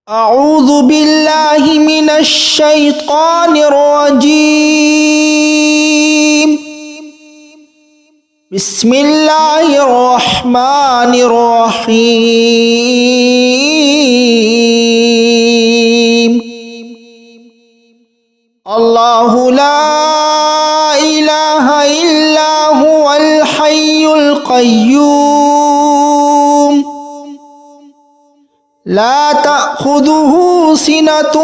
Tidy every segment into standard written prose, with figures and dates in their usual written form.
أعوذ بالله من الشيطان الرجيم. بسم الله الرحمن الرحيم. الله لا إله إلا هو الحي القيوم لا تأخذه سنة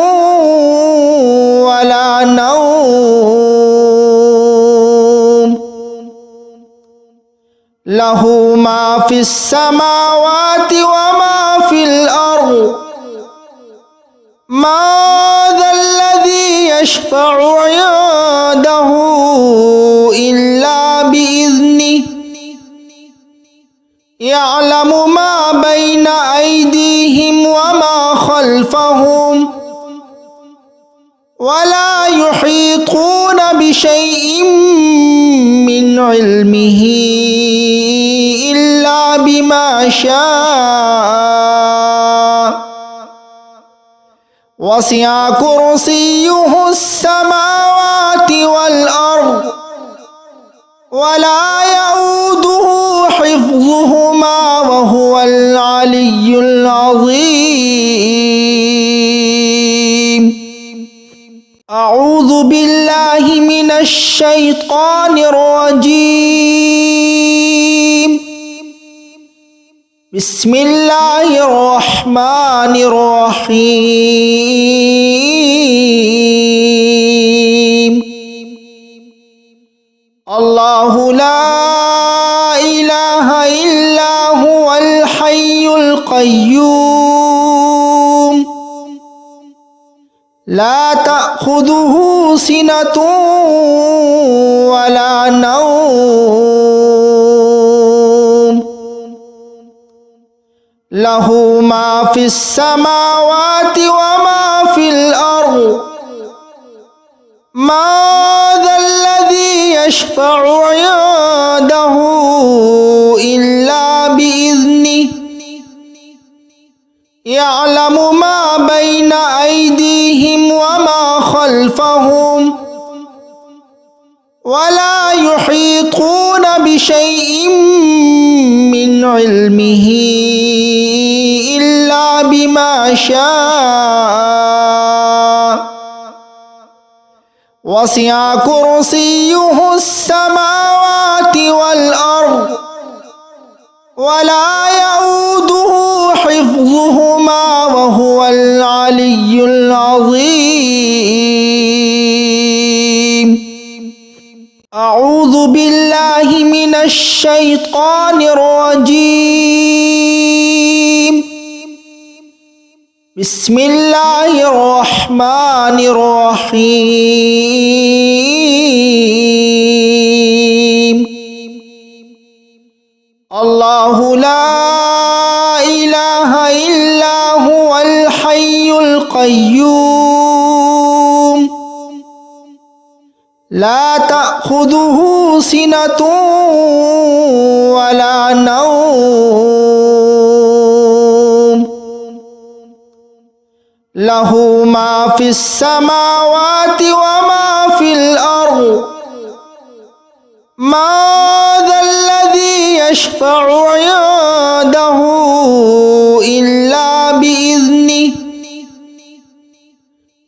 ولا نوم له ما في السماوات وما في الأرض ما ذا الذي يشفع عنده إلا بإذنه يعلم ما بين أيديهم وما خلفهم ولا يحيطون بشيء من علمه إلا بما شاء وسع كرسيه السماوات والأرض ولا يؤوده حفظهما وهو العلي العظيم. أعوذ بالله من الشيطان الرجيم. بسم الله الرحمن الرحيم. الله لا إله إلا هو الحي القيوم لا تأخذه سنة ولا نوم له ما في السماوات وما في الأرض ما ذا الذي يشفع عنده إلا بإذنه يعلم ما بين أيديهم وما خلفهم ولا يحيطون بشيء من علمه إلا بما شاء وسع كرسيه السماوات والأرض ولا يؤوده حفظهما وهو العلي العظيم. أعوذ بالله من الشيطان الرجيم. بسم الله الرحمن الرحيم. الله لا إله إلا هو الحي القيوم لا تأخذه سنة ولا نوم له ما في السماوات وما في الأرض ما ذا الذي يشفع عنده إلا بإذنه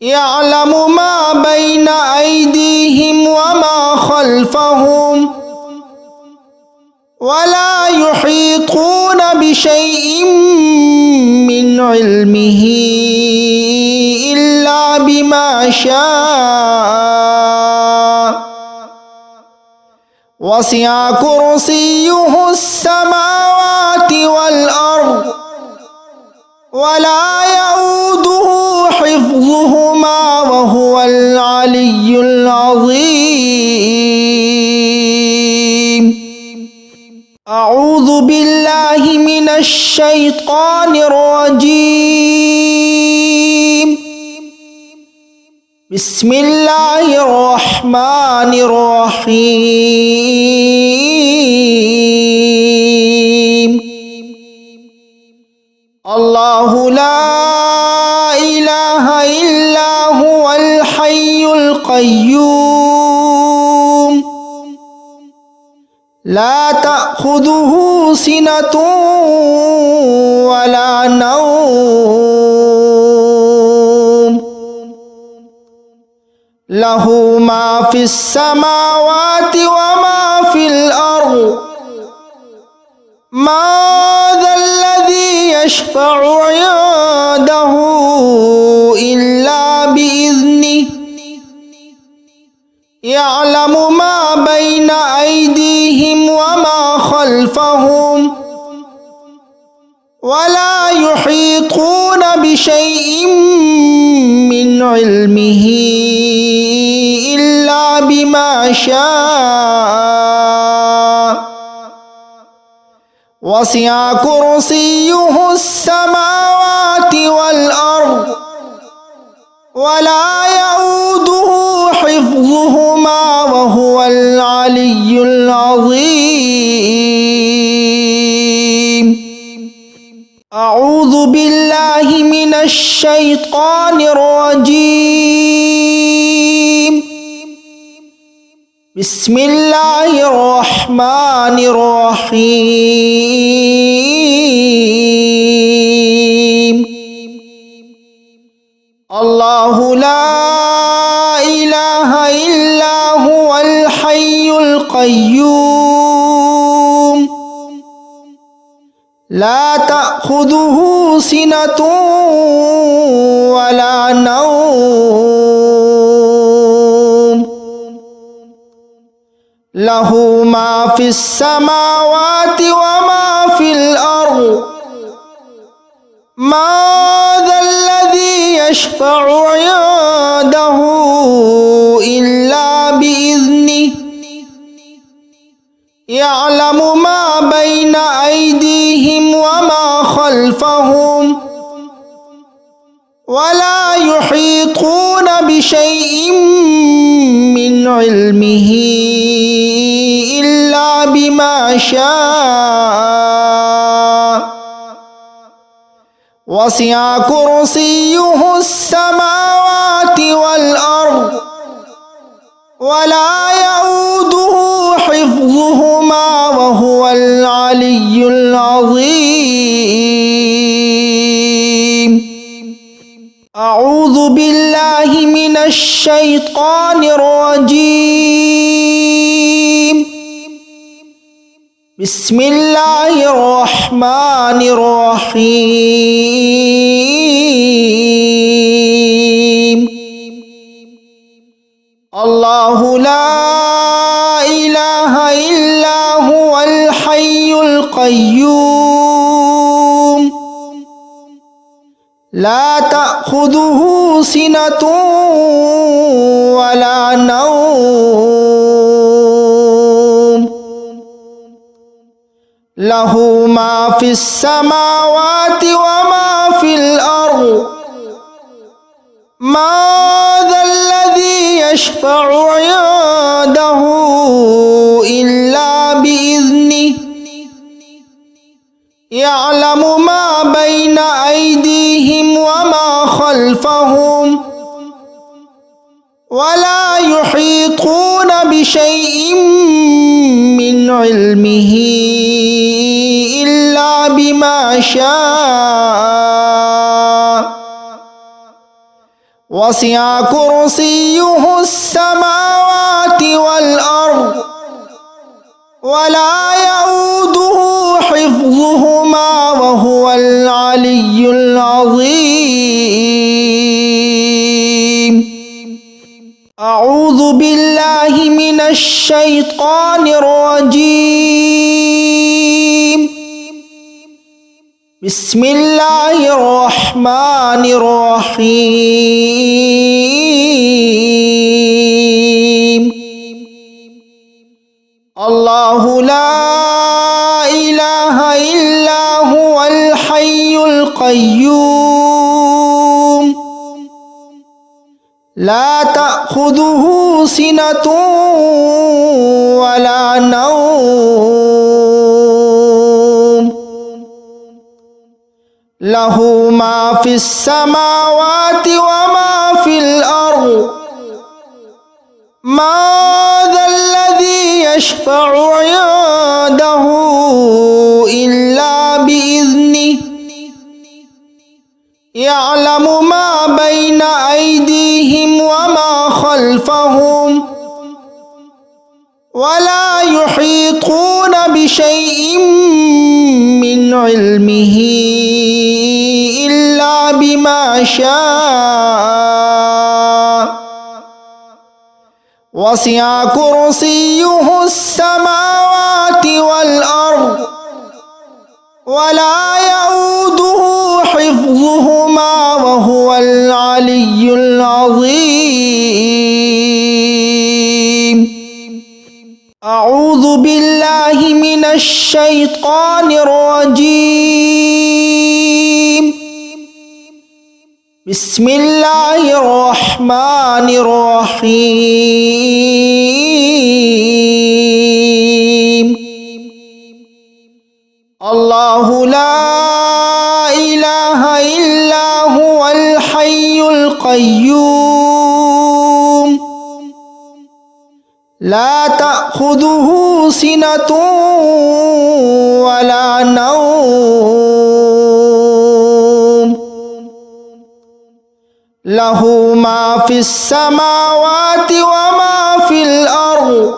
يعلم ما بين أيديهم وما خلفهم ولا يحيطون بشيء من علمه إلا بما شاء وسع كرسيه السماوات والأرض ولا يؤوده حفظهما وهو العلي العظيم. أعوذ بالله من الشيطان الرجيم. بسم الله الرحمن الرحيم. الله لا إله إلا هو الحي القيوم لا تأخذه سنة ولا نوم له ما في السماوات وما في الأرض ما ذا الذي يشفع عنده إلا بإذنه يعلم ما بين أيديهم وما خلفهم ولا يحيطون بشيء من علمه إلا بما شاء وسع كرسيه السماوات والأرض ولا يؤوده حفظهما وهو العلي العظيم أعوذ بالله من الشيطان الرجيم بسم الله الرحمن الرحيم الله لا إله إلا هو الحي القيوم لا تأخذه سنة ولا نوم له ما في السماوات وما في الأرض ما ذا الذي يشفع عنده إلا بإذنه يعلم ما بين أيديهم وما خلفهم ولا يحيطون بشيء من علمه إلا بما شاء وسع كرسيه السماوات والأرض ولا يؤوده حفظهما وهو العلي العظيم أعوذ بالله من الشيطان الرجيم بسم الله الرحمن الرحيم الله لا إله إلا هو الحي القيوم لا تأخذه سنة ولا نوم له ما في السماوات وما في الأرض ما ذا الذي يشفع عنده إلا بإذنه يعلم ما بين أيديهم وما خلفهم ولا يحيطون بشيء من علمه إلا بما شاء وسع كرسيه السماوات والأرض ولا يؤوده حفظهما وهو العلي العظيم أعوذ بالله من الشيطان الرجيم بسم الله الرحمن الرحيم الله لا إله إلا هو الحي القيوم لا تأخذه سنة ولا نوم له ما في السماوات وما في الأرض ما ذا الذي يشفع عنده إلا بإذنه يعلم ما بين أيديهم وما خلفهم ولا يحيطون بشيء من علمه إلا بما شاء وسع كرسيه السماوات والأرض ولا يؤوده حفظهما وهو العلي العظيم. أعوذ بالله من الشيطان الرجيم. بسم الله الرحمن الرحيم. الله لا إله إلا هو الحي القيوم لا تأخذه سنة ولا نوم له ما في السماوات وما في الأرض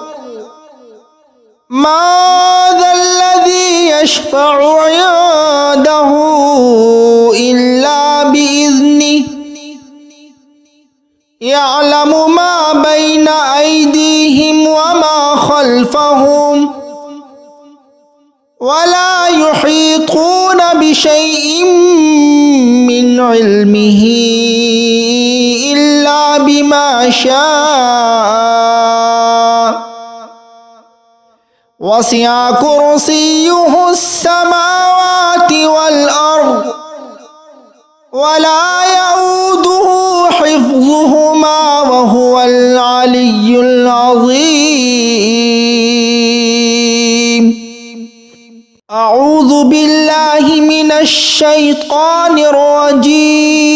ما ذا الذي يشفع عنده إلا بإذنه يعلم ما بين أيديهم وما خلفهم ولا يحيطون بشيء من علمه إلا بما شاء وسع كرسيه السماوات والأرض ولا يؤوده حفظهما وهو العلي العظيم. أعوذ بالله من الشيطان الرجيم.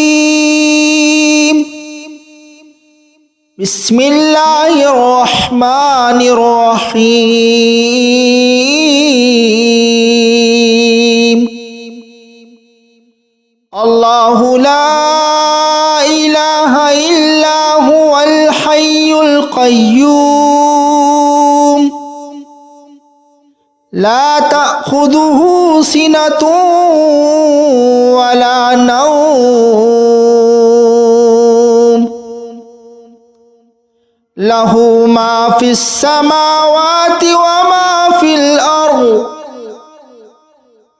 بسم الله الرحمن الرحيم. الله لا إله إلا هو الحي القيوم لا تأخذه سنة ولا نوم له ما في السماوات وما في الأرض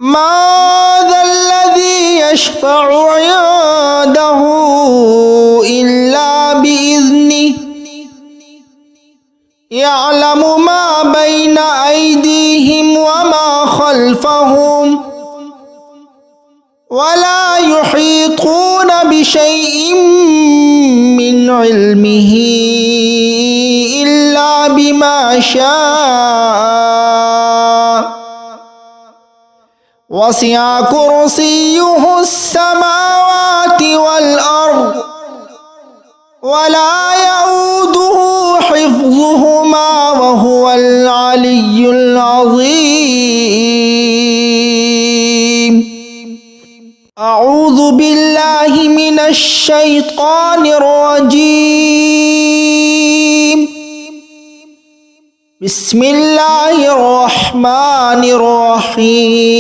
ما ذا الذي يشفع عنده إلا بإذنه يعلم ما بين أيديهم وما خلفهم ولا يحيطون بشيء من علمه إلا بما شاء وسع كرسيه السماوات والأرض ولا يؤوده حفظهما وهو العلي العظيم. أعوذ بالله من الشيطان الرجيم. بسم الله الرحمن الرحيم.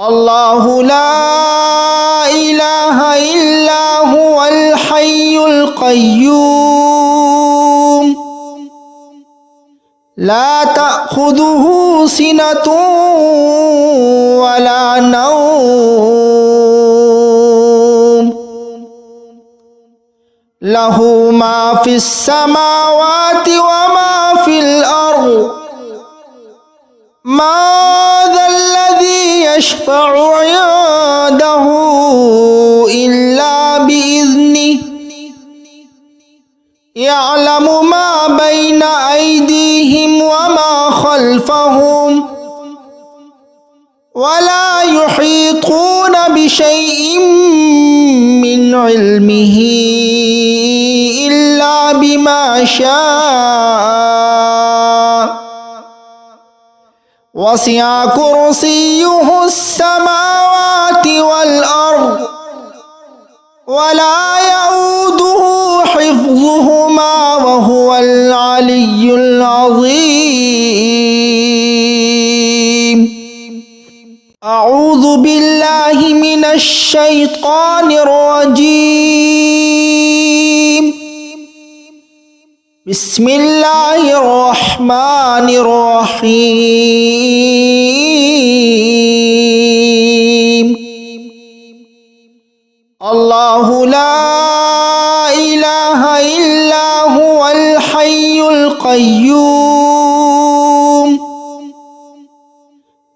الله لا إله إلا هو الحي القيوم لا تأخذه سنة ولا نوم له ما في السماوات وما في الأرض ما ذا الذي يشفع عنده إلا بإذنه يعلم ما بين أيديهم وما خلفهم ولا يحيطون بشيء من علمه إلا بما شاء وسع كرسيه السماوات والأرض ولا يؤوده حفظهما وهو العلي العظيم. أعوذ بالله من الشيطان الرجيم. بسم الله الرحمن الرحيم. الله لا إله إلا هو الحي القيوم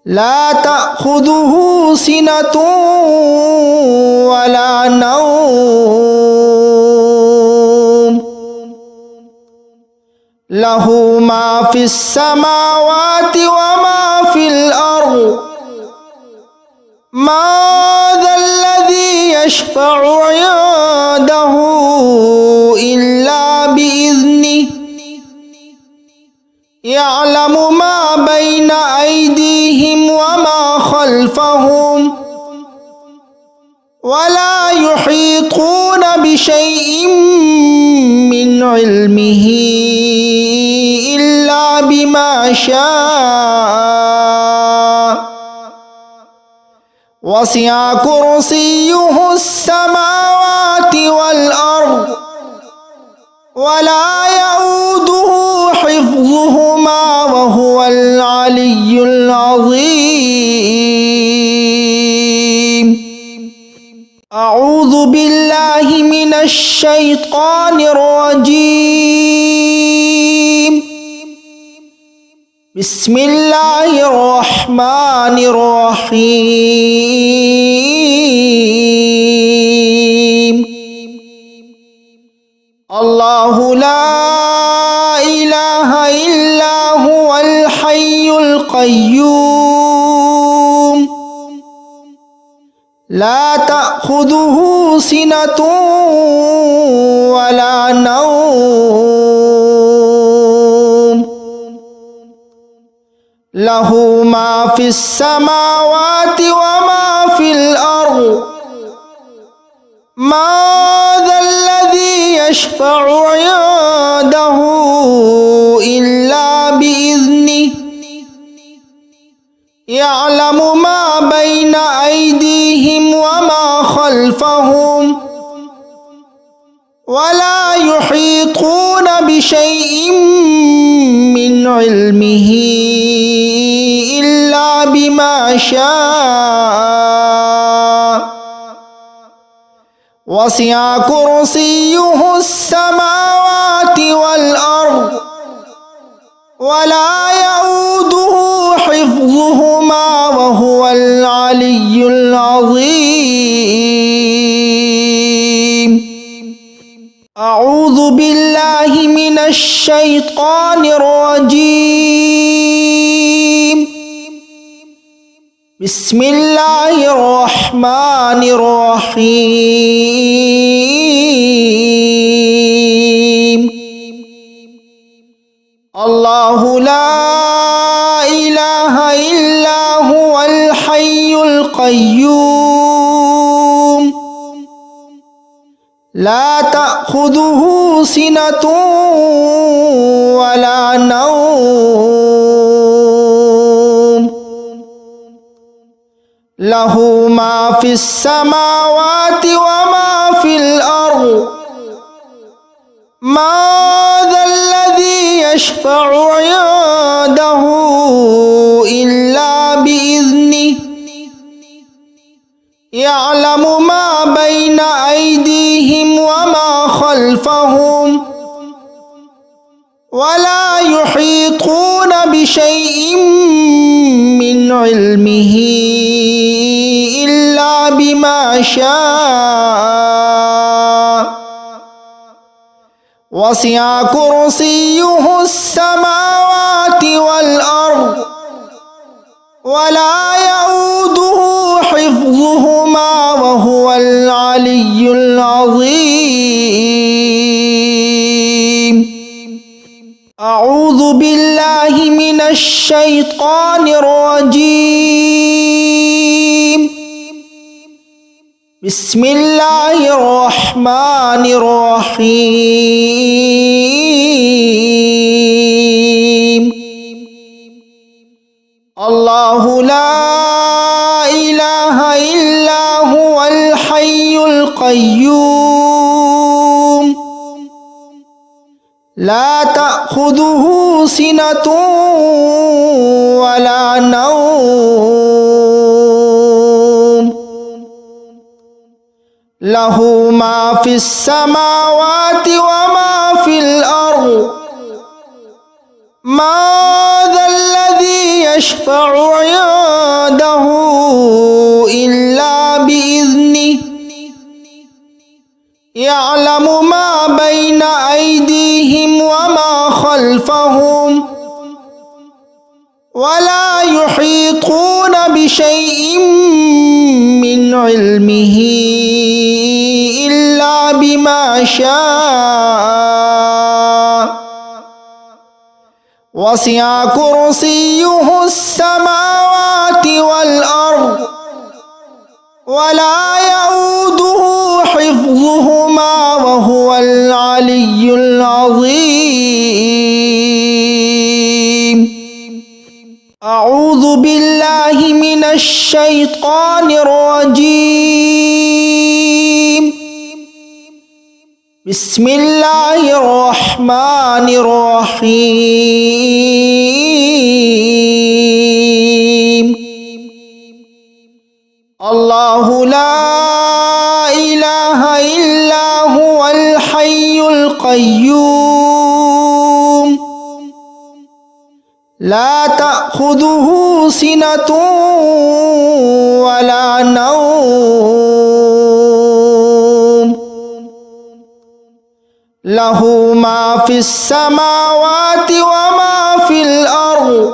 لا تأخذه سنة ولا نوم له ما في السماوات وما في الأرض ما ذا الذي يشفع عنده إلا بإذنه يعلم ما بين أيديهم وما خلفهم ولا يحيطون بشيء من علمه إلا بما شاء وسع كرسيه السماوات والأرض ولا يؤوده حفظهما وهو العلي العظيم. أعوذ بالله من الشيطان الرجيم. بسم الله الرحمن الرحيم. الله لا إله إلا هو الحي القيوم لا تأخذه سنة ولا نوم له ما في السماوات وما في الأرض ما ذا الذي يشفع عنده إلا بإذنه يعلم ما بين أيديهم وما خلفهم ولا يحيطون بشيء من علمه إلا بما شاء وسع كرسيه السماوات والأرض ولا يؤوده حفظهما وهو العلي العظيم. أعوذ بالله من الشيطان الرجيم. بسم الله الرحمن الرحيم. الله لا إله إلا هو الحي القيوم لا تأخذه سنة ولا نوم له ما في السماوات وما في الأرض ما ذا الذي يشفع عنده إلا بإذنه يعلم ما بين أيديهم وما خلفهم ولا يحيطون بشيء من علمه إلا بما شاء وسع كرسيه السماوات والأرض ولا يؤوده وهو العلي العظيم. أعوذ بالله من الشيطان الرجيم. بسم الله الرحمن الرحيم. الله لا إله إلا هو الحي القيوم لا تأخذه سنة ولا نوم له ما في السماوات وما في الأرض. ما ذا الذي يشفع عنده إلا بإذنه يعلم ما بين أيديهم وما خلفهم ولا يحيطون بشيء من علمه إلا بما شاء وسع كرسيه السماوات والأرض ولا يؤوده حفظهما وهو العلي العظيم. أعوذ بالله من الشيطان الرجيم. بسم الله الرحمن الرحيم. الله لا إله إلا هو الحي القيوم لا تأخذه سنة ولا نوم له ما في السماوات وما في الأرض.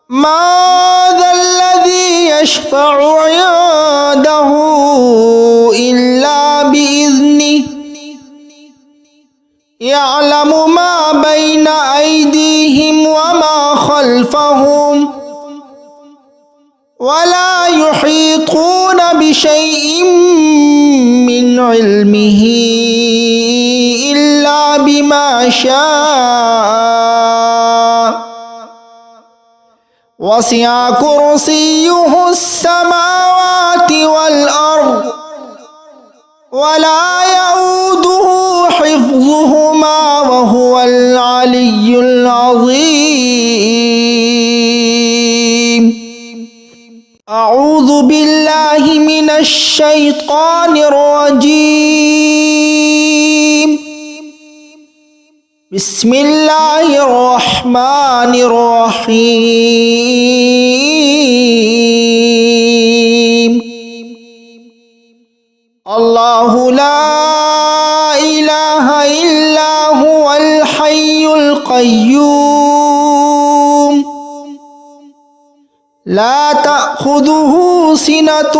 ما ذا الذي يشفع عنده إلا بإذنه يعلم ما بين أيديهم وما خلفهم ولا يحيطون بشيء من علمه إلا بما شاء وسع كرسيه السماوات والأرض ولا يؤوده حفظهما وهو العلي العظيم. أعوذ بالله من الشيطان الرجيم. بسم الله الرحمن الرحيم. الله لا إله إلا هو الحي القيوم لا تأخذه سنة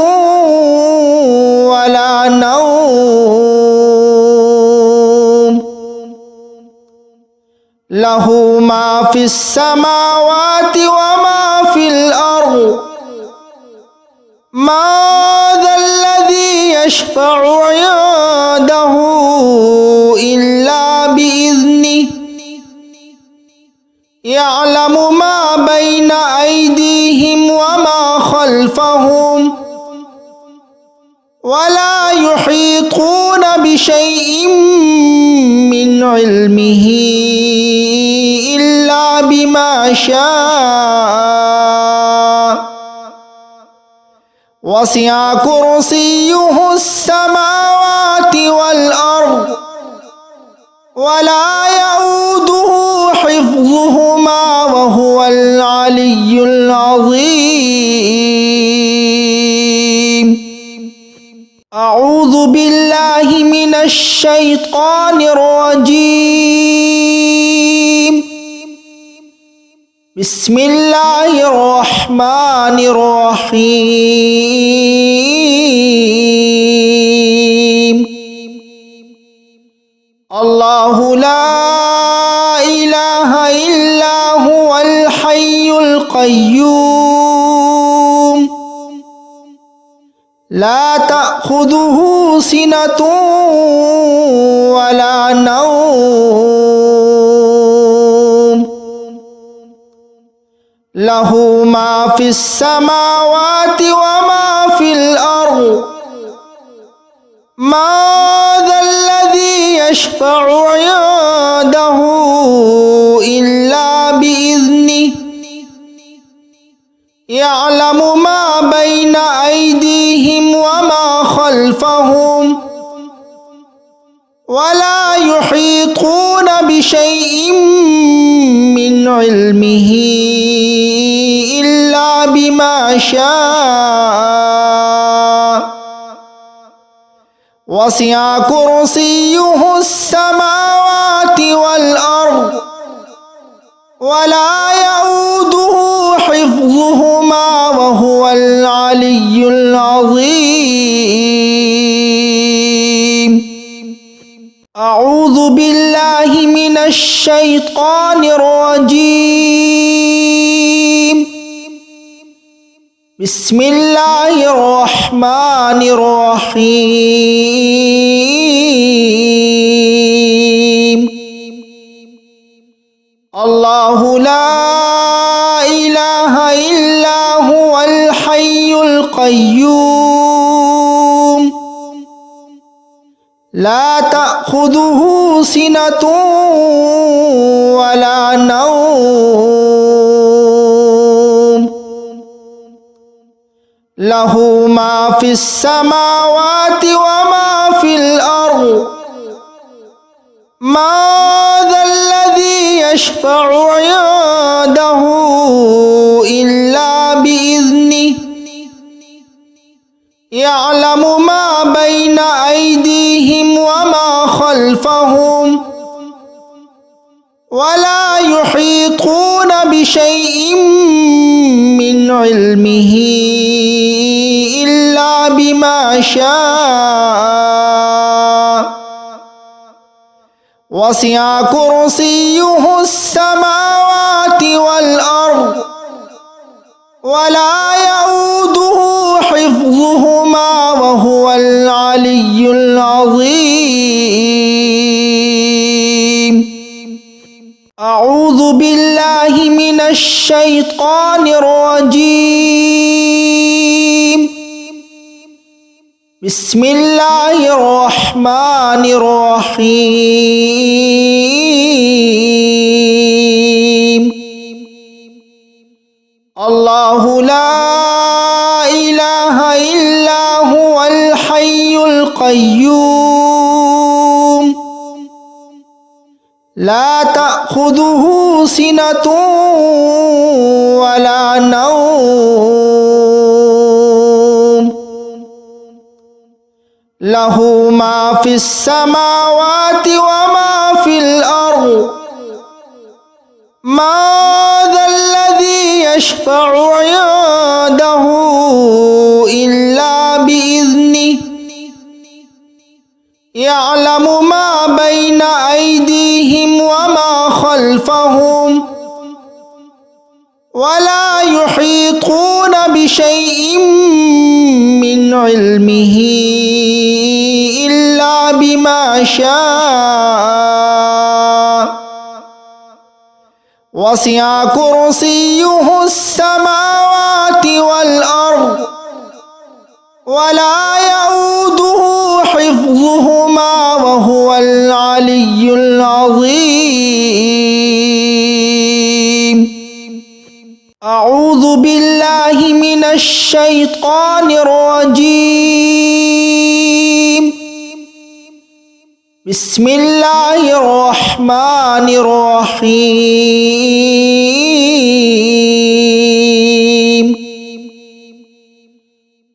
ولا نوم له ما في السماوات وما في الأرض. ما ذا الذي يشفع عنده إلا بإذنه يعلم ما بين أيديهم وما خلفهم ولا يحيطون بشيء من علمه إلا بما شاء وسع كرسيه السماوات والأرض ولا يؤوده حفظهما وهو العلي العظيم. أعوذ بالله من الشيطان الرجيم. بسم الله الرحمن الرحيم. لا تأخذه سنة ولا نوم له ما في السماوات وما في الأرض ما ذا الذي يشفع عنده إلا بإذنه يعلم ما بين أيديهم وما خلفهم ولا يحيطون بشيء من علمه إلا بما شاء وسع كرسيه السماوات والأرض ولا يؤوده حفظهما وهو العلي العظيم. أعوذ بالله من الشيطان الرجيم. بسم الله الرحمن الرحيم. الله لا إله إلا هو الحي القيوم لا تأخذه سنة ولا نوم له ما في السماوات وما في الأرض ما ذا الذي يشفع عنده إلا بإذنه يعلم ما بين أيديهم وما خلفهم ولا يحيطون بشيء من علمه إلا بما شاء وسع كرسيه السماوات والأرض ولا يؤوده حفظهما وهو العلي العظيم. أعوذ بالله من الشيطان الرجيم. بسم الله الرحمن الرحيم. الله لا إله إلا هو الحي القيوم لا تأخذه سنة ولا نوم له ما في السماوات وما في الأرض ما ذا الذي يشفع عنده إلا بإذنه يعلم ما بين أيديهم وما خلفهم ولا يحيطون بشيء من علمه إلا بما شاء وسع كرسيه السماوات والأرض ولا يؤوده حفظهما وهو العلي العظيم. أعوذ بالله من الشيطان الرجيم. بسم الله الرحمن الرحيم.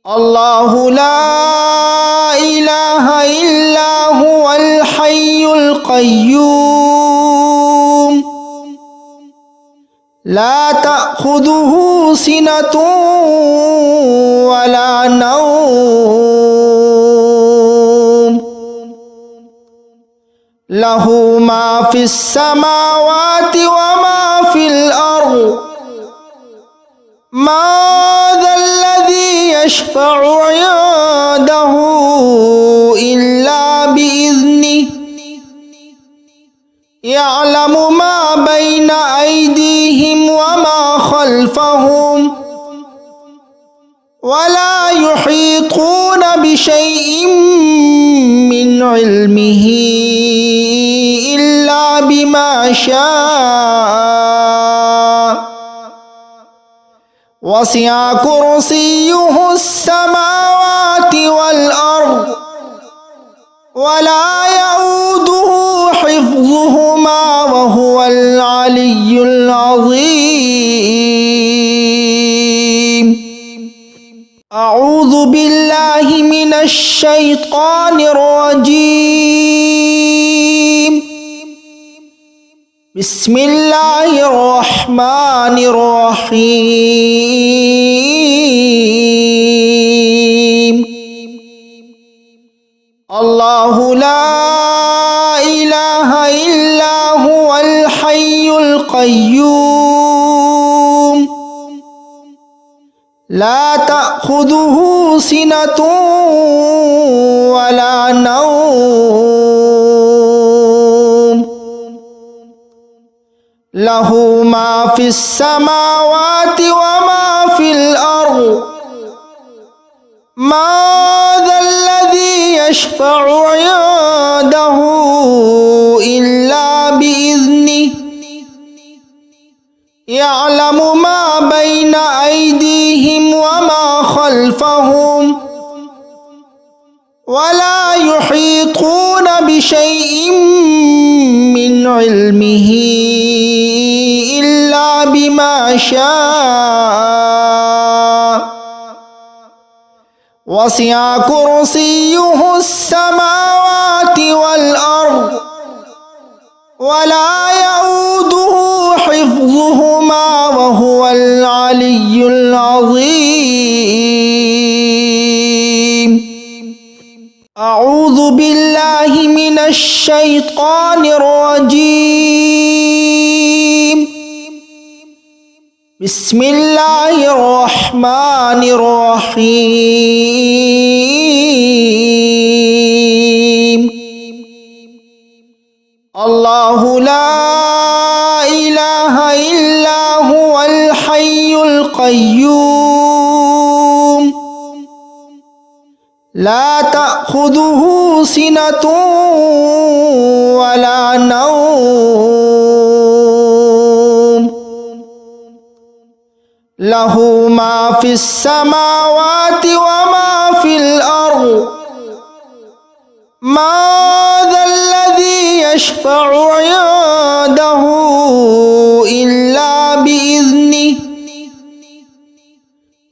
الله لا إله إلا هو الحي القيوم لا تأخذه سنة ولا نوم له ما في السماوات وما في الأرض ما ذا الذي يشفع عنده إلا بإذنه يعلم ما بين أيديهم وما خلفهم ولا يحيطون بشيء من علمه إلا بما شاء وسع كرسيه السماوات والأرض ولا يؤوده حفظهما وهو العلي العظيم. أعوذ بالله من الشيطان الرجيم. بسم الله الرحمن الرحيم. الله لا إله إلا هو الحي القيوم لا تأخذه سنة ولا نوم له ما في السماوات وما في الأرض ما ذا الذي يشفع عنده إلا بإذنه يعلم ما بين أيديهم وما خلفهم ولا يحيطون بشيء من علمه إلا بما شاء وسع كرسيه السماوات والأرض ولا يؤوده حفظهما وهو العلي العظيم. أعوذ بالله من الشيطان الرجيم. بسم الله الرحمن الرحيم. الله لا إله إلا هو الحي القيوم لا تأخذه سنة ولا نوم له ما في السماوات وما في الأرض ما ذا الذي يشفع عنده إلا بإذنه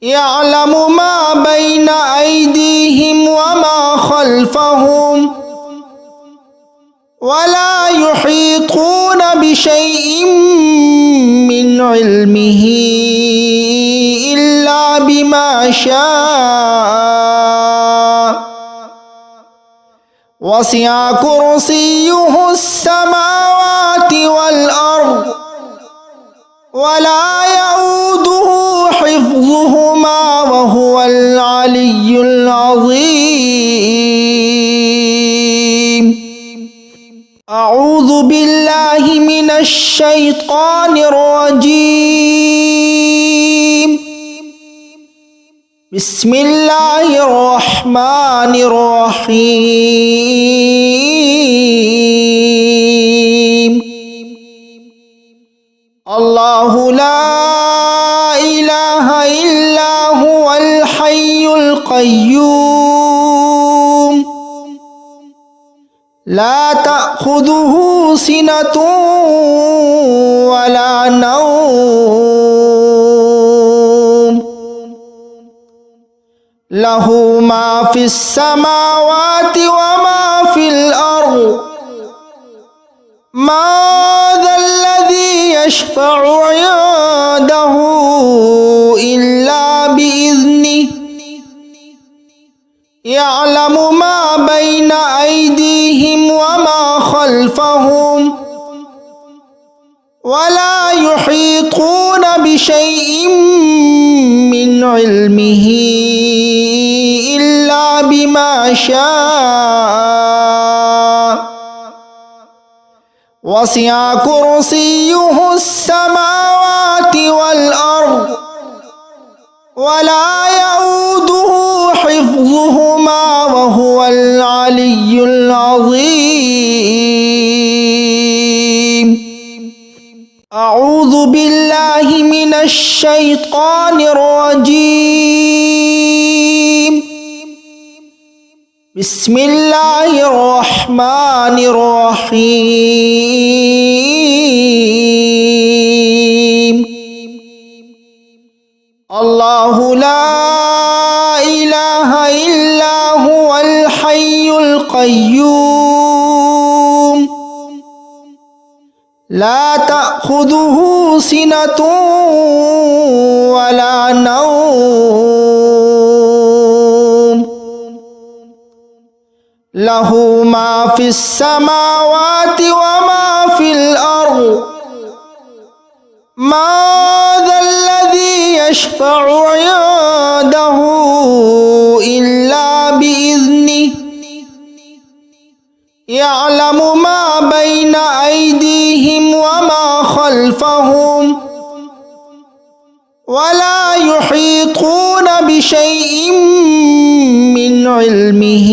يعلم ما بين أيديهم وما خلفهم ولا يحيطون بشيء من علمه إلا بما شاء وسع كرسيه السماوات والأرض ولا يؤوده حفظهما وهو العلي العظيم. أعوذ بالله من الشيطان الرجيم. بسم الله الرحمن الرحيم. الله لا إله إلا هو الحي القيوم لا تأخذه سنة ولا نوم له ما في السماوات وما في الأرض ما ذا الذي يشفع عنده إلا بإذنه يعلم ما بين أيديهم وما خلفهم ولا يحيطون بشيء من علمه شاء وسع كرسيه السماوات والأرض ولا يؤوده حفظهما وهو العلي العظيم. أعوذ بالله من الشيطان الرجيم. بسم الله الرحمن الرحيم. الله لا إله إلا هو الحي القيوم لا تأخذه سنة ولا نوم له ما في السماوات وما في الأرض ما ذا الذي يشفع عنده إلا بإذنه يعلم ما بين أيديهم وما خلفهم ولا يحيطون بشيء من علمه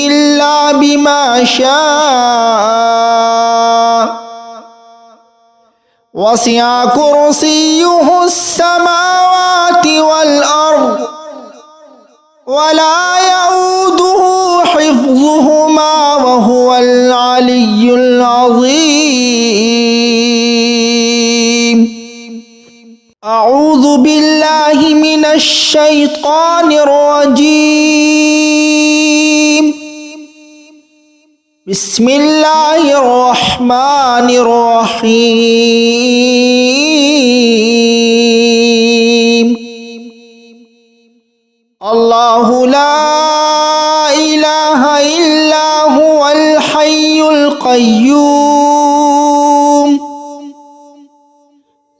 إلا بما شاء وسع كرسيه السماوات والأرض ولا يؤوده حفظهما وهو العلي العظيم. أعوذ بالله من الشيطان الرجيم. بسم الله الرحمن الرحيم. الله لا إله إلا هو الحي القيوم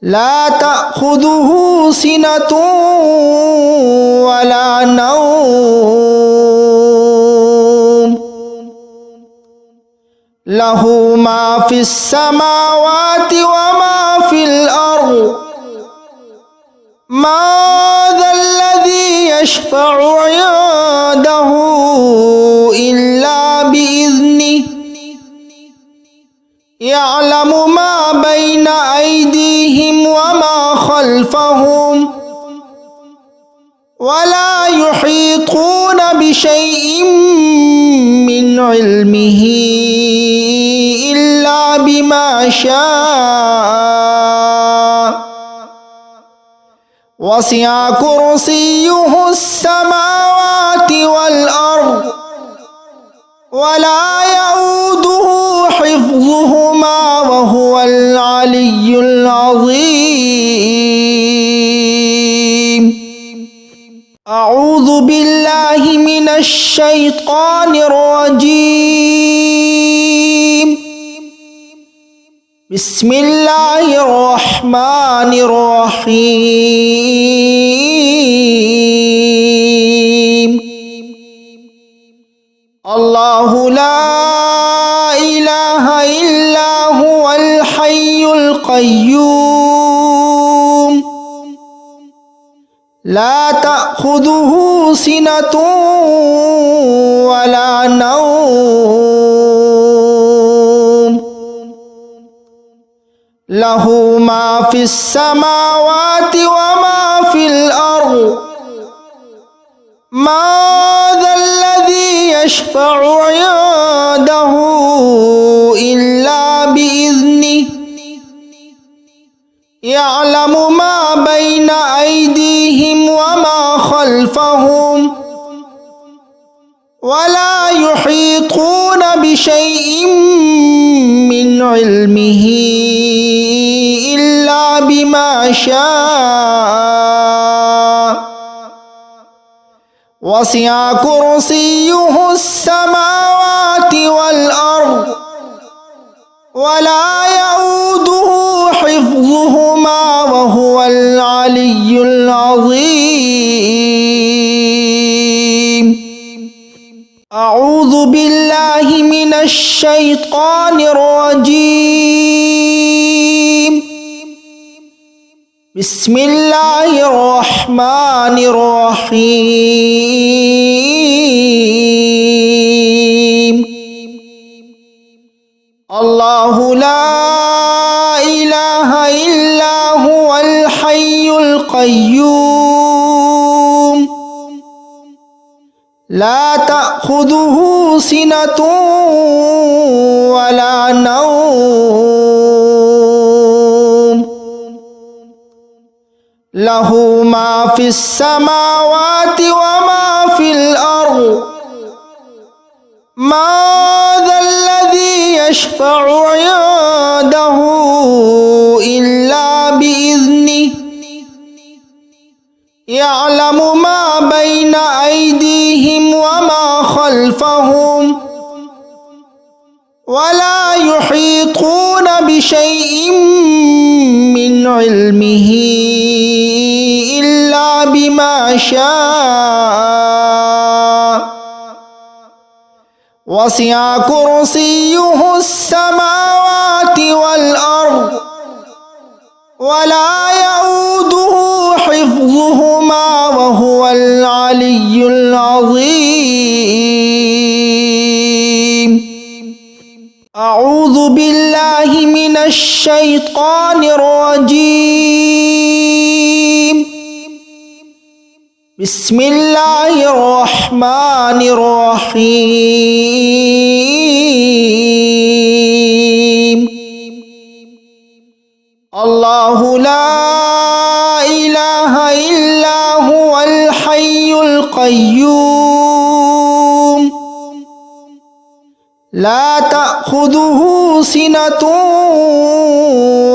لا تأخذه سنة ولا نوم له ما في السماوات وما في الأرض ما ذا الذي يشفع عنده إلا بإذنه يعلم ما بين أيديهم وما خلفهم ولا يحيطون بشيء من علمه إلا بما شاء وسع كرسيه السماوات والأرض ولا يؤوده حفظهما وهو العلي العظيم. أعوذ بالله من الشيطان الرجيم. بسم الله الرحمن الرحيم. الله لا إله إلا هو الحي القيوم لا تأخذه سنة ولا نوم له ما في السماوات وما في الأرض ما ذا الذي يشفع عنده إلا بإذنه يعلم ما بين أيديهم وما خلفهم ولا يحيطون بشيء من علمه إلا بما شاء وسع كرسيه السماوات والأرض ولا يؤوده حفظهما وهو العلي العظيم. الشيطان الرجيم. بسم الله الرحمن الرحيم. الله لا إله إلا هو الحي القيوم لا تأخذه سنة ولا نوم له ما في السماوات وما في الأرض ما ذا الذي يشفع عنده إلا بإذنه يعلم ما بين أيديهم وما خلفهم ولا يحيطون بشيء من علمه إلا بما شاء وسع كرسيه السماوات والأرض ولا يؤوده حفظهما وهو العلي العظيم. أعوذ بالله من الشيطان الرجيم. بسم الله الرحمن الرحيم. الله لا إله إلا هو الحي القيوم لا تأخذه سنة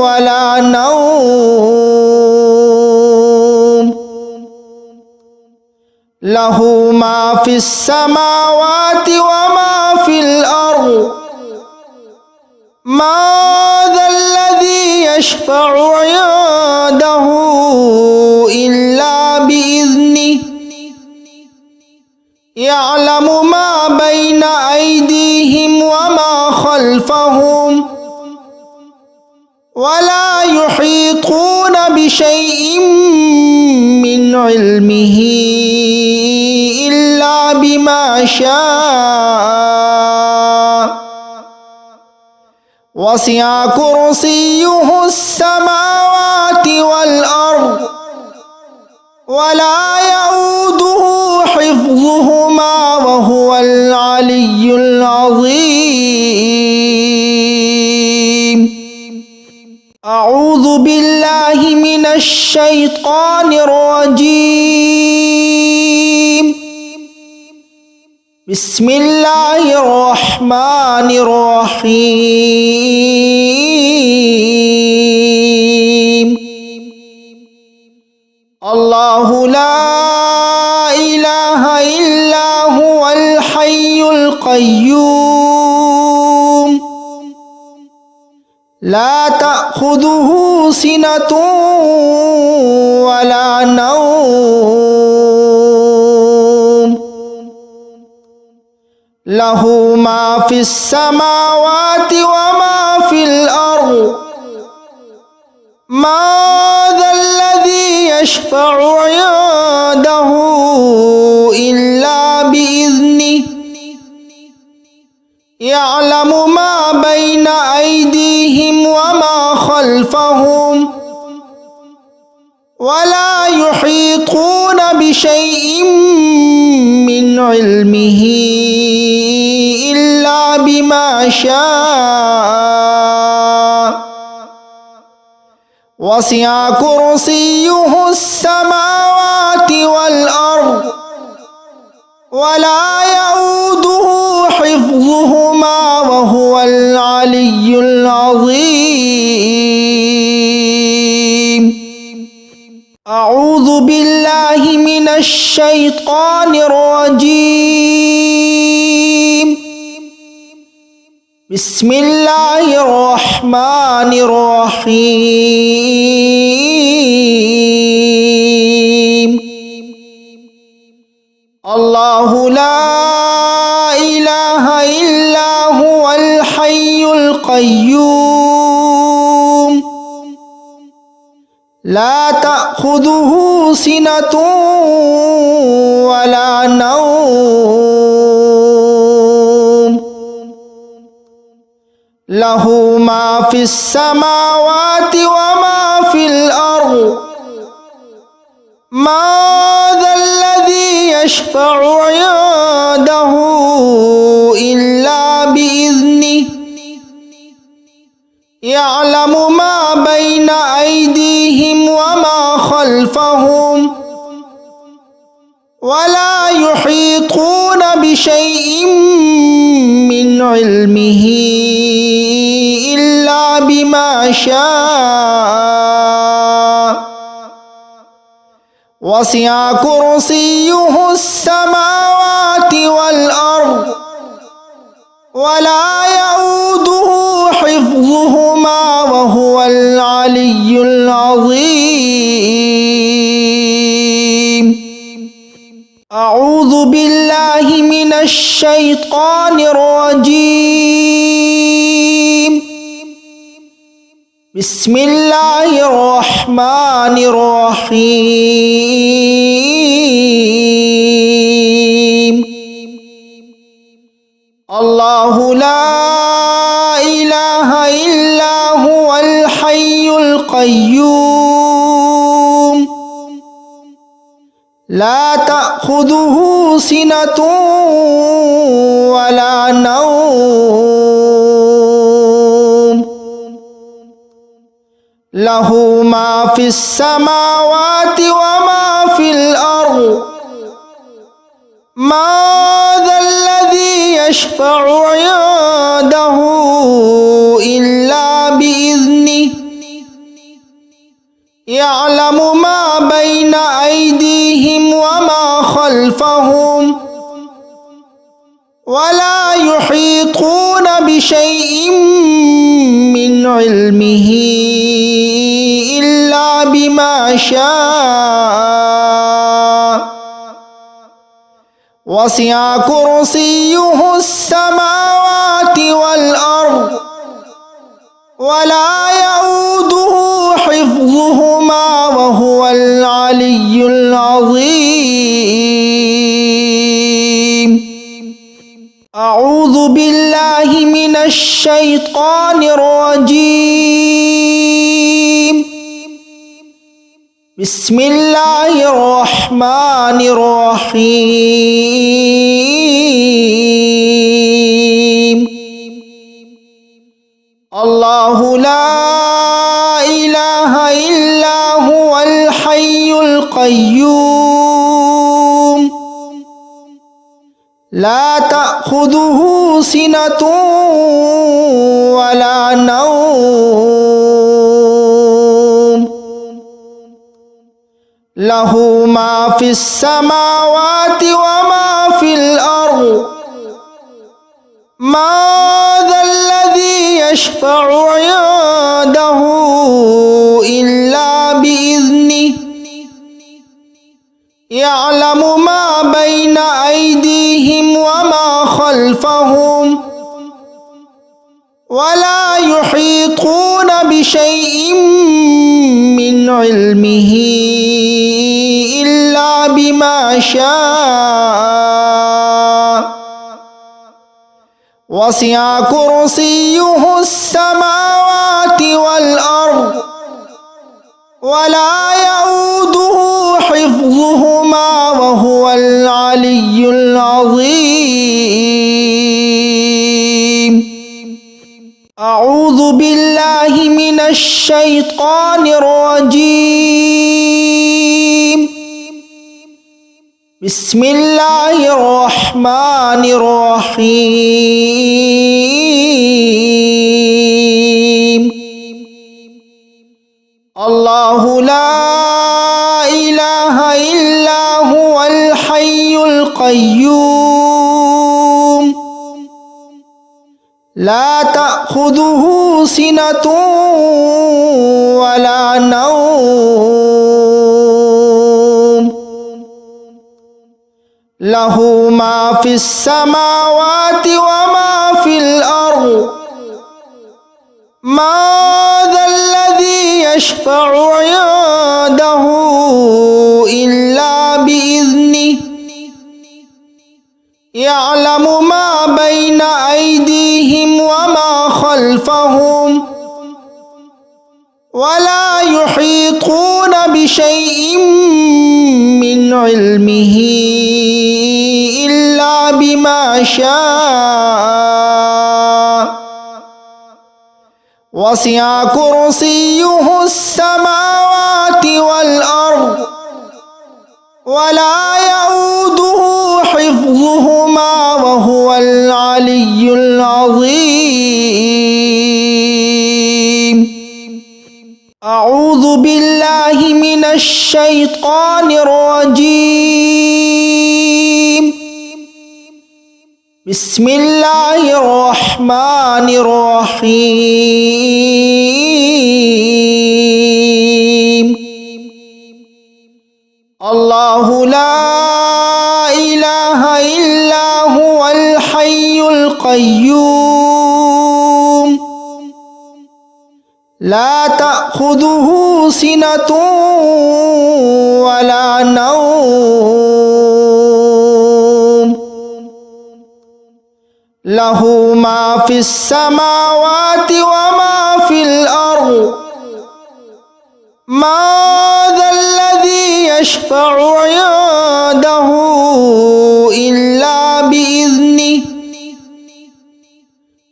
ولا نوم له ما في السماوات وما في الأرض ما ذا الذي يشفع عنده إلا بإذنه يعلم ما بين أيديهم وما خلفهم ولا يحيطون بشيء من علمه إلا بما شاء وسع كرسيه السماوات والأرض ولا يؤوده حفظهما وهو العلي العظيم. أعوذ بالله من الشيطان الرجيم. بسم الله الرحمن الرحيم. الله لا إله إلا هو الحي القيوم لا تأخذه سنة ولا نوم له ما في السماوات وما في الأرض ما ذا الذي يشفع عنده إلا بإذنه يعلم ما بين أيديهم وما خلفهم ولا يحيطون بشيء من علمه إلا بما شاء وسع كرسيه السماوات والأرض ولا يؤوده حفظهما وهو العلي العظيم. أعوذ بالله من الشيطان الرجيم. بسم الله الرحمن الرحيم. الله لا إله إلا هو القيوم لا تأخذه سنة ولا نوم له ما في السماوات وما في الأرض ما ذا الذي يشفع عنده إلا بإذنه يعلم ما بين أيديهم وما خلفهم ولا يحيطون بشيء من علمه إلا بما شاء وسع كرسيه السماوات والأرض ولا يؤوده حفظهما وهو العلي العظيم أعوذ بالله من الشيطان الرجيم بسم الله الرحمن الرحيم الله لا إله إلا هو الحي القيوم لا تأخذه سنة ولا نوم له ما في السماوات وما في الأرض ما ذا الذي يشفع عنده إلا بإذنه يعلم ما بين أيديهم وما خلفهم ولا يحيطون بشيء من علمه إلا بما شاء وسع كرسيه السماوات والأرض ولا يؤوده حفظهما وهو العلي العظيم أعوذ بالله من الشيطان الرجيم بسم الله الرحمن الرحيم الله لا إله إلا هو الحي القيوم لا تأخذه سنة ولا نوم له ما في السماوات وما في الأرض ما ذا الذي يشفع عنده إلا بإذنه يعلم ما بين أيديهم وما خلفهم ولا يحيطون بشيء من علمه إلا بما شاء وسع كرسيه السماوات والأرض ولا يؤوده حفظهما وهو العلي العظيم أعوذ بالله من الشيطان الرجيم بسم الله الرحمن الرحيم الله لا إله إلا هو الحي القيوم لا تأخذه سنة ولا نوم له ما في السماوات وما في الأرض ما ذا الذي يشفع عنده إلا بإذنه يعلم ما بين أيديهم وما خلفهم ولا يحيطون بشيء من علمه إلا بما شاء وسع كرسيه السماوات والأرض ولا يؤوده حفظهما وهو العلي العظيم. أعوذ بالله من الشيطان الرجيم. بسم الله الرحمن الرحيم. الله لا إله إلا هو الحي القيوم لا تأخذه سنة ولا نوم له ما في السماوات وما في الأرض ما ذا الذي يشفع عنده إلا بإذنه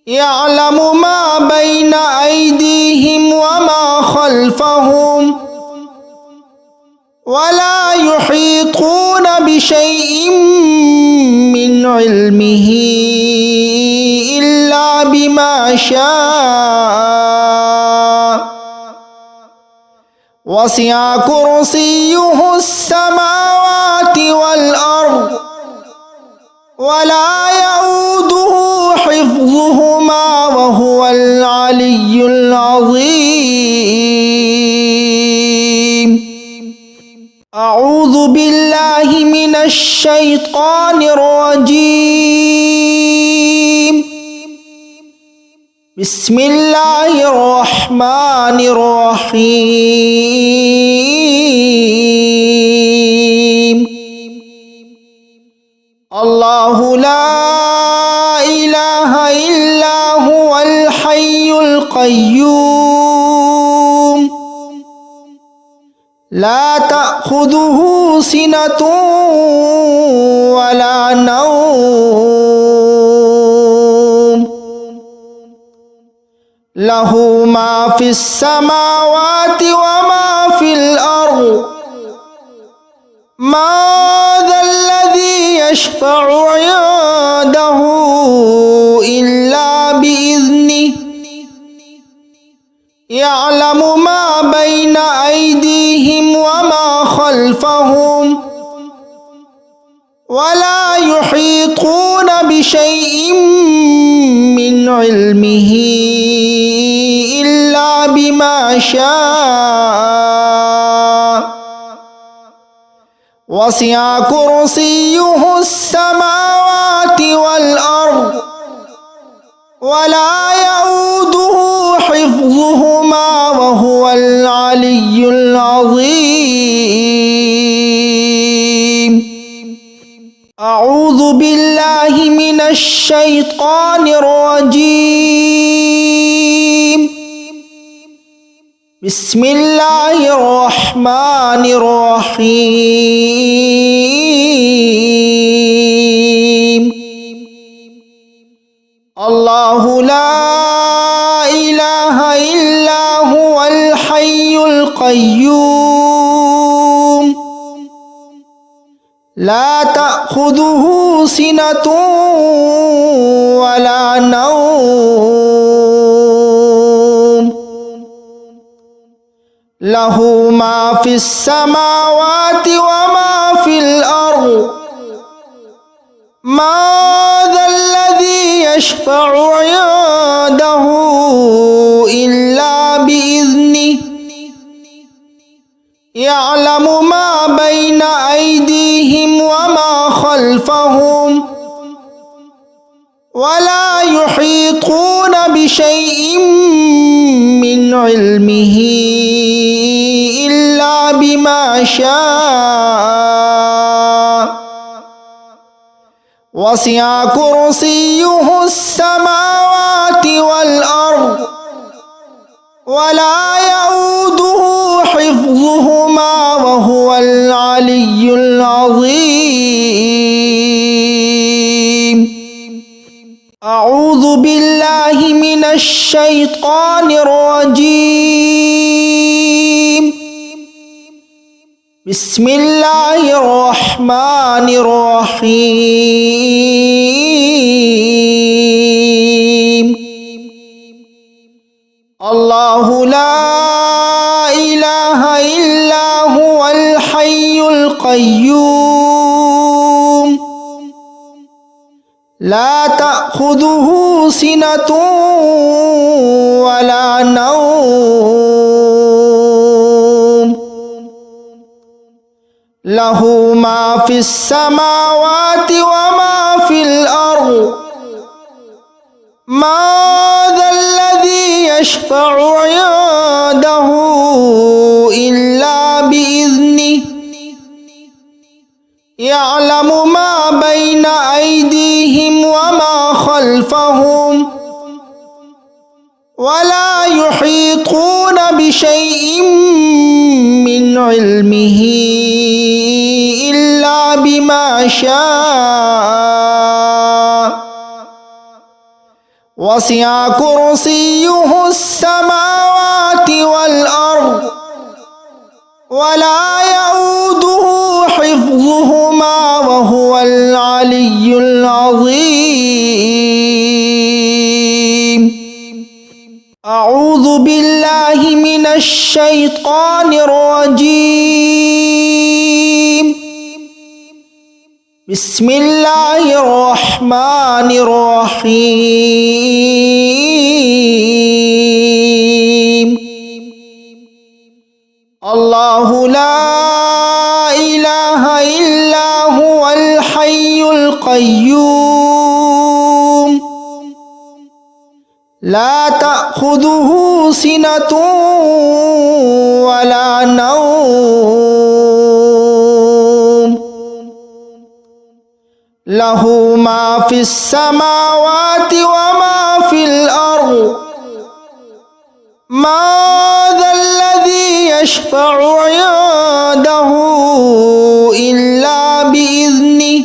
يعلم ما بين أيديهم وما خلفهم ولا يحيطون بشيء من علمه إلا بما شاء وسع كرسيه السماوات والأرض ولا يؤوده حفظهما وهو العلي العظيم. أعوذ بالله من الشيطان الرجيم. بسم الله الرحمن الرحيم. الله لا إله إلا هو الحي القيوم لا تأخذه سنة ولا نوم له ما في السماوات وما في الأرض ما ذا الذي يشفع عنده إلا بإذنه يعلم ما بين أيديهم وما خلفهم ولا يحيطون بشيء من علمه إلا بما شاء وسع كرسيه السماوات والأرض ولا يؤوده حفظهما وهو العلي العظيم. أعوذ بالله من الشيطان الرجيم. بسم الله الرحمن الرحيم. الله لا إله إلا هو الحي القيوم لا تأخذه سنة ولا نوم له ما في السماوات وما في الأرض ما ذا الذي يشفع عنده إلا بإذنه يعلم ما بين أيديهم وما خلفهم ولا يحيطون بشيء علمه إلا بما شاء وسع كرسيه السماوات والأرض ولا يؤوده حفظهما وهو العلي العظيم أعوذ بالله من الشيطان الرجيم بسم الله الرحمن الرحيم الله لا إله إلا هو الحي القيوم لا تأخذه سنة ولا نوم له ما في السماوات وما في الأرض ما ذا الذي يشفع عنده إلا بإذنه يعلم ما بين أيديهم وما خلفهم ولا يحيطون بشيء من علمه إلا بما شاء وسع كرسيه السماوات والأرض ولا يؤوده حفظهما وهو العلي العظيم أعوذ بالله من الشيطان الرجيم بسم الله الرحمن الرحيم الله لا إله إلا هو الحي القيوم لا تأخذه سنة ولا نوم له ما في السماوات وما في الأرض ما ذا الذي يشفع عنده إلا بإذنه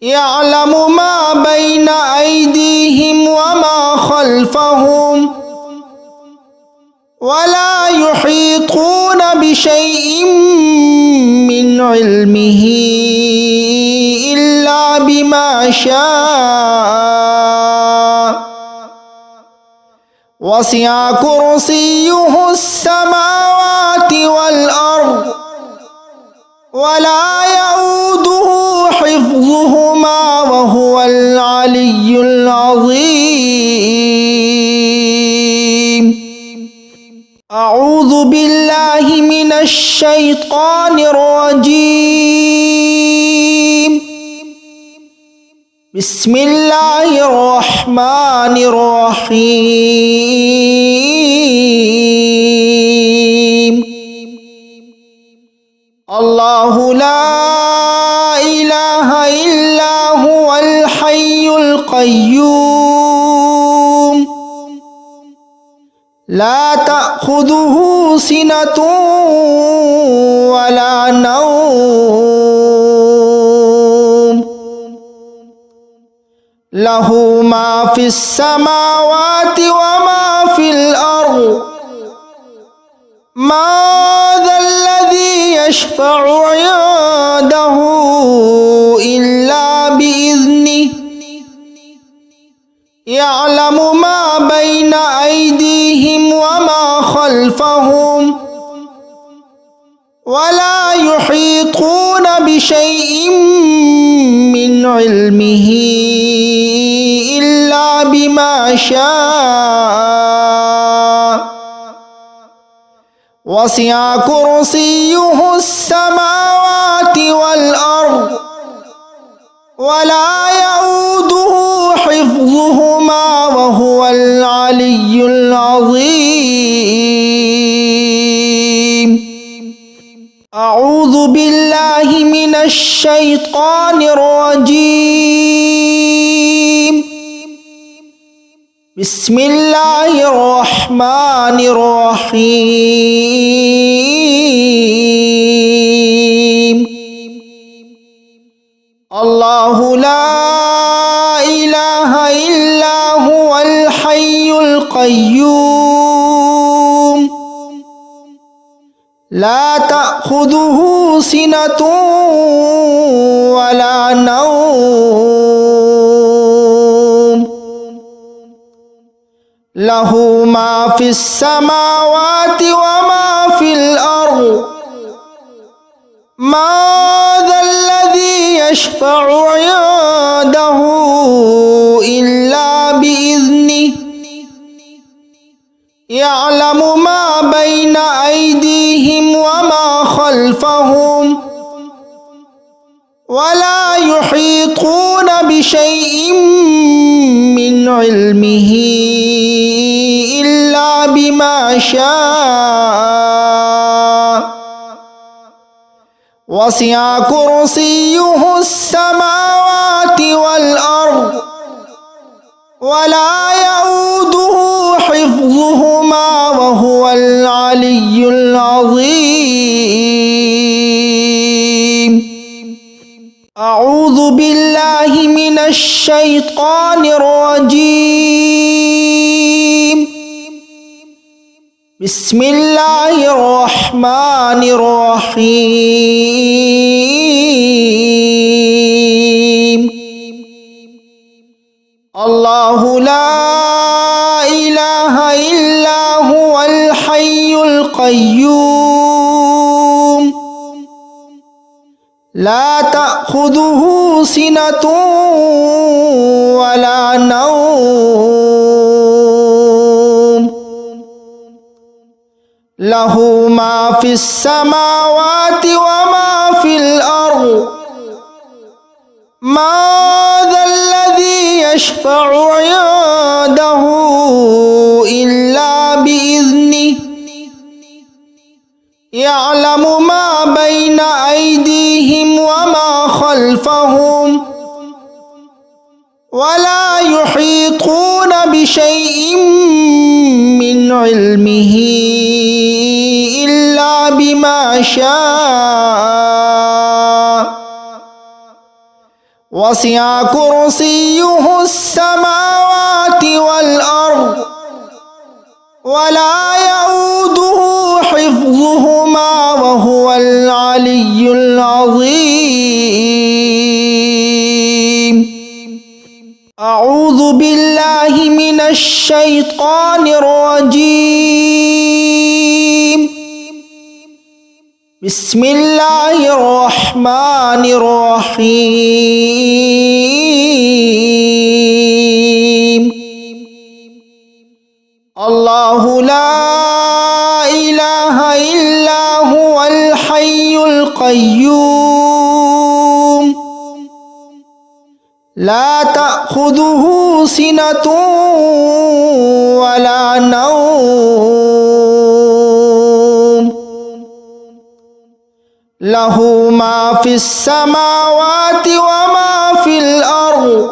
يعلم ما بين أيديهم وما خلفهم ولا يحيطون بشيء من علمه إلا بما شاء وسع كرسيه السماوات والأرض ولا يؤوده حفظهما وهو العلي العظيم أعوذ بالله من الشيطان الرجيم بسم الله الرحمن الرحيم الله لا إله إلا هو الحي القيوم لا تأخذه سنة ولا نوم له ما في السماوات وما في الأرض ما ذا الذي يشفع عنده إلا بإذنه يعلم ما بين أيديهم وما خلفهم ولا يحيطون بشيء من علمه إلا بما شاء وسع كرسيه السماوات والأرض ولا يؤوده حفظهما وهو العلي العظيم بالله من الشيطان الرجيم. بسم الله الرحمن الرحيم. الله لا إله إلا هو الحي القيوم لا تأخذه سنة ولا نوم له ما في السماوات وما في الأرض ما ذا الذي يشفع عنده إلا بإذنه يعلم ما بين أيديهم وما خلفهم ولا يحيطون بشيء من علمه إلا بما شاء وسع كرسيه السماوات والأرض ولا يؤوده حفظهما وهو العلي العظيم. أعوذ بالله من الشيطان الرجيم. بسم الله الرحمن الرحيم. الله لا إله إلا هو الحي القيوم لا تأخذه سنة ولا نوم له ما في السماوات وما في الأرض ما ذا الذي يشفع عنده إلا بإذنه يعلم ما بين أيديهم وما خلفهم ولا يحيطون بشيء من علمه إلا بما شاء وسع كرسيه السماوات والأرض ولا يؤوده حفظهما وهو العلي العظيم. أعوذ بالله من الشيطان الرجيم. بسم الله الرحمن الرحيم. الله لا إله إلا هو الحي القيوم لا تأخذه سنة ولا نوم له ما في السماوات وما في الأرض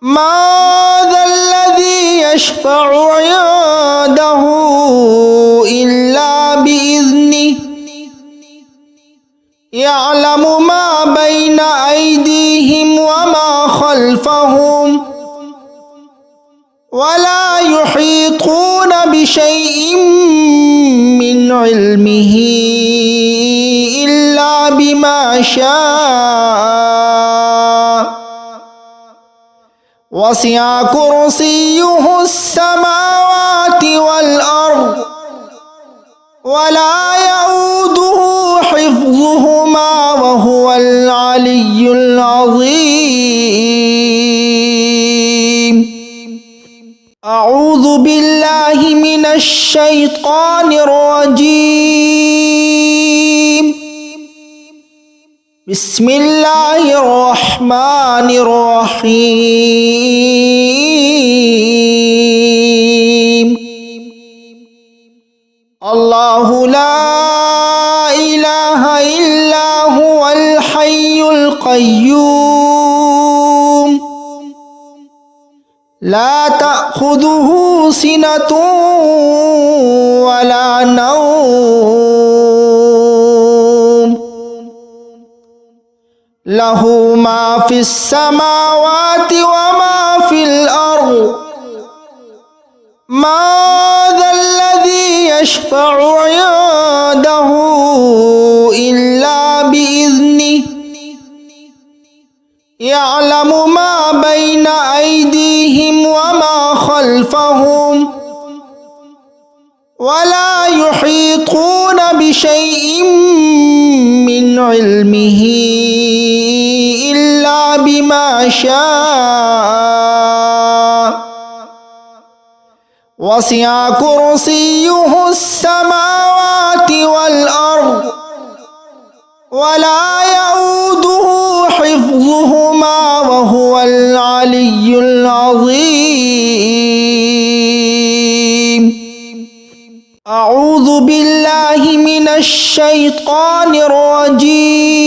ما ذا الذي يشفع عنده إلا بإذنه يعلم ما بين أيديهم وما خلفهم ولا يحيطون بشيء من علمه إلا بما شاء وسع كرسيه السماوات والأرض ولا يؤوده حفظهما وهو العلي العظيم. أعوذ بالله من الشيطان الرجيم. بسم الله الرحمن الرحيم. الله لا إله القيوم لا تأخذه سنة ولا نوم له ما في السماوات وما في الأرض ما ذا الذي يشفع عنده إلا بإذنه يعلم ما بين أيديهم وما خلفهم ولا يحيطون بشيء من علمه إلا بما شاء وسع كرسيه السماوات والأرض ولا يؤوده حفظهما وهو العلي العظيم. أعوذ بالله من الشيطان الرجيم.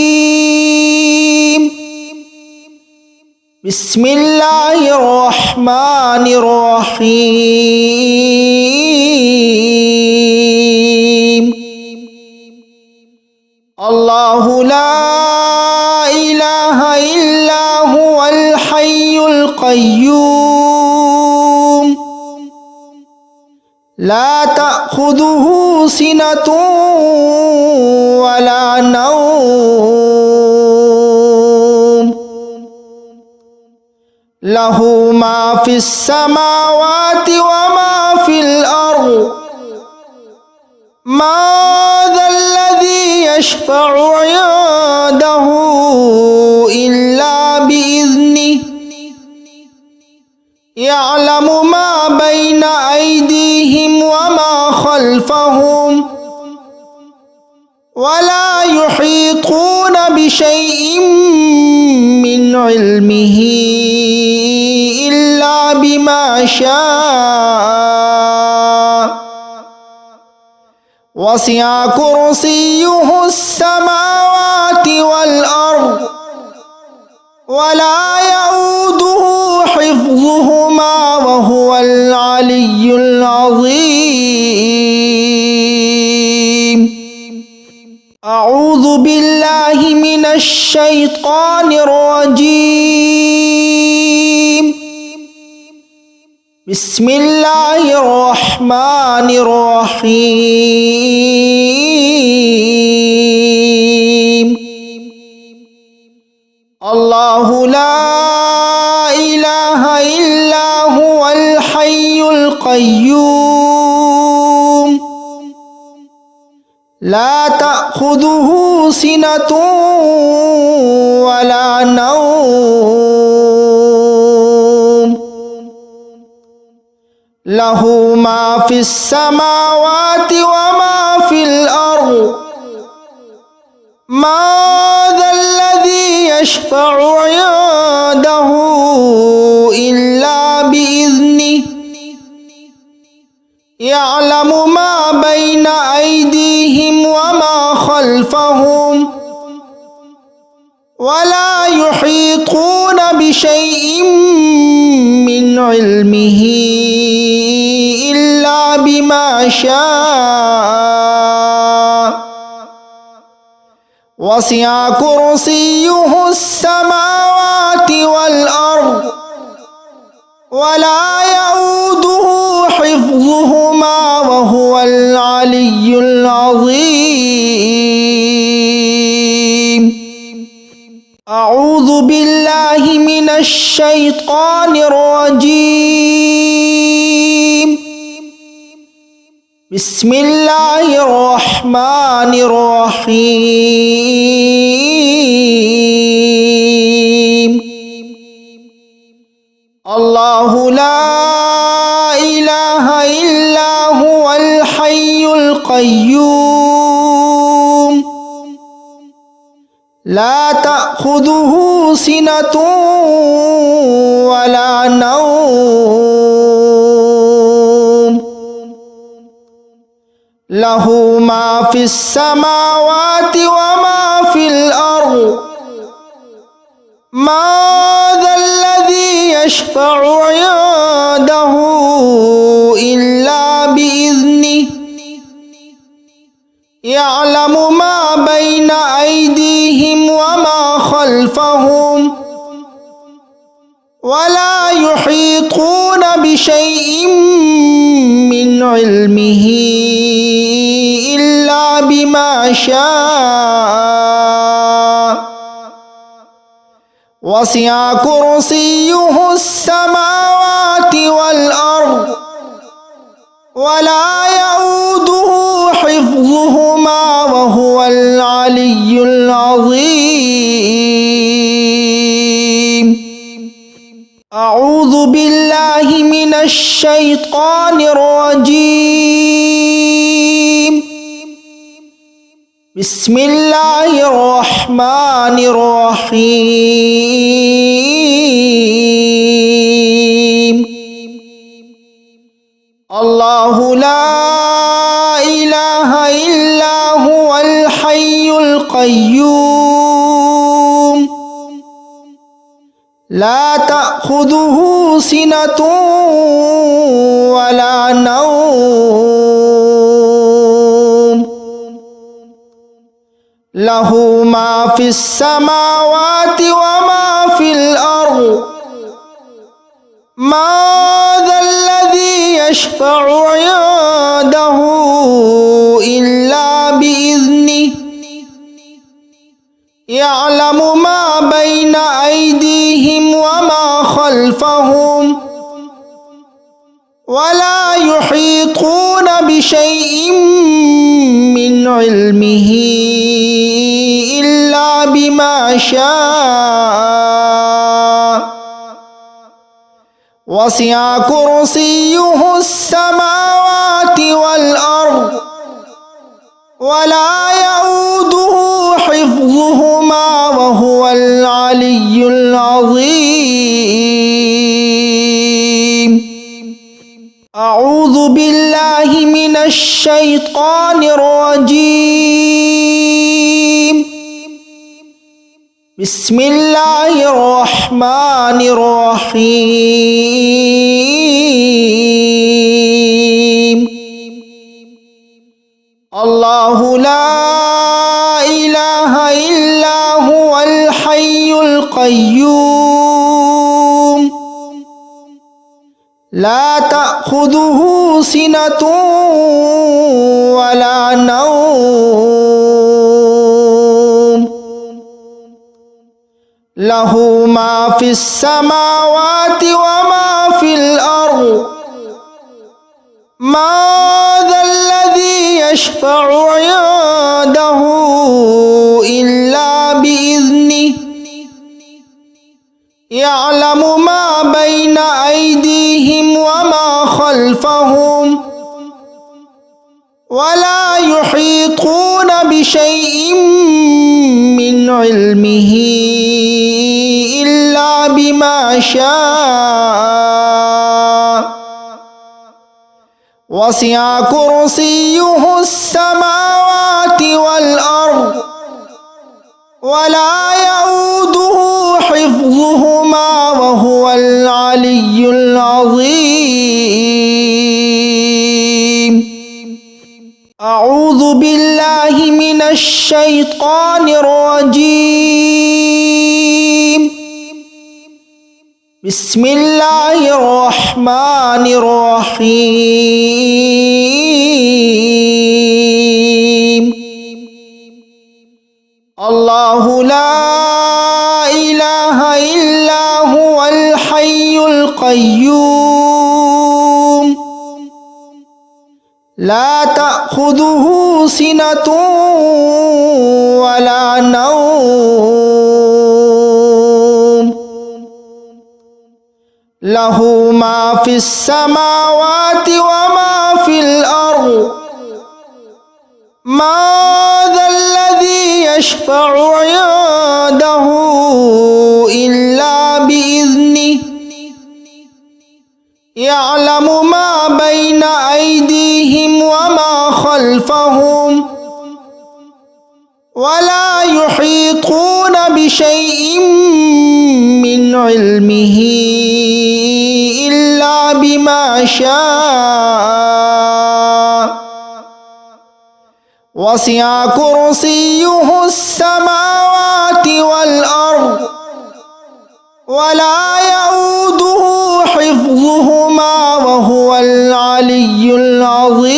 بسم الله الرحمن الرحيم. الله لا إله إلا هو الحي القيوم لا تأخذه سنة ولا نوم له ما في السماوات وما في الأرض ما ذا الذي يشفع عنده إلا بإذنه يعلم ما بين أيديهم وما خلفهم ولا يحيطون بشيء من علمه إلا بما شاء وسع كرسيه السماوات والأرض ولا يؤوده حفظهما وهو العلي العظيم. أعوذ بالله من الشيطان الرجيم. بسم الله الرحمن الرحيم. الله لا إله إلا هو الحي القيوم لا تأخذه سنة ولا نوم له ما في السماوات وما في الأرض ما ذا الذي يشفع عنده إلا بإذنه يعلم ما بين أيديهم وما خلفهم ولا يحيطون بشيء من علمه إلا بما شاء وسع كرسيه السماوات والأرض ولا يؤوده حفظهما وهو العلي العظيم. أعوذ بالله من الشيطان الرجيم. بسم الله الرحمن الرحيم. الله لا إله إلا هو الحي القيوم لا تأخذه سنة ولا نوم له ما في السماوات وما في الأرض ما ذا الذي يشفع عنده إلا بإذنه يعلم ما بين أيديهم وما خلفهم ولا يحيطون بشيء من علمه إلا بما شاء وسع كرسيه السماوات والأرض ولا يؤوده حفظهما وهو العلي العظيم. أعوذ بالله من الشيطان الرجيم. بسم الله الرحمن الرحيم. الله لا إله إلا هو الحي القيوم لا تأخذه سنة ولا نوم له ما في السماوات وما في الأرض ما ذا الذي يشفع عنده إلا بإذنه يعلم ما بين أيديهم وما خلفهم ولا يحيطون بشيء من علمه إلا بما شاء وسع كرسيه السماوات والأرض ولا يؤوده حفظهما وهو العلي العظيم. أعوذ بالله من الشيطان الرجيم. بسم الله الرحمن الرحيم. الله لا إله إلا هو الحي القيوم لا تأخذه سنة ولا نوم له ما في السماوات وما في الأرض ما ذا الذي يشفع عنده إلا بإذنه يعلم ما بين أيديهم وما خلفهم ولا يحيطون بشيء من علمه إلا بما شاء وسع كرسيه السماوات والأرض ولا يؤوده حفظهما وهو العلي العظيم. أعوذ بالله من الشيطان الرجيم. بسم الله الرحمن الرحيم. الله لا إله إلا هو الحي القيوم لا تأخذه سنة ولا نوم له ما في السماوات وما في الأرض ما ذا الذي يشفع عنده إلا بإذنه يعلم ما بين أيديهم وما خلفهم ولا يحيطون بشيء علمه إلا بما شاء وسع كرسيه السماوات والأرض ولا يؤوده حفظهما وهو العلي العظيم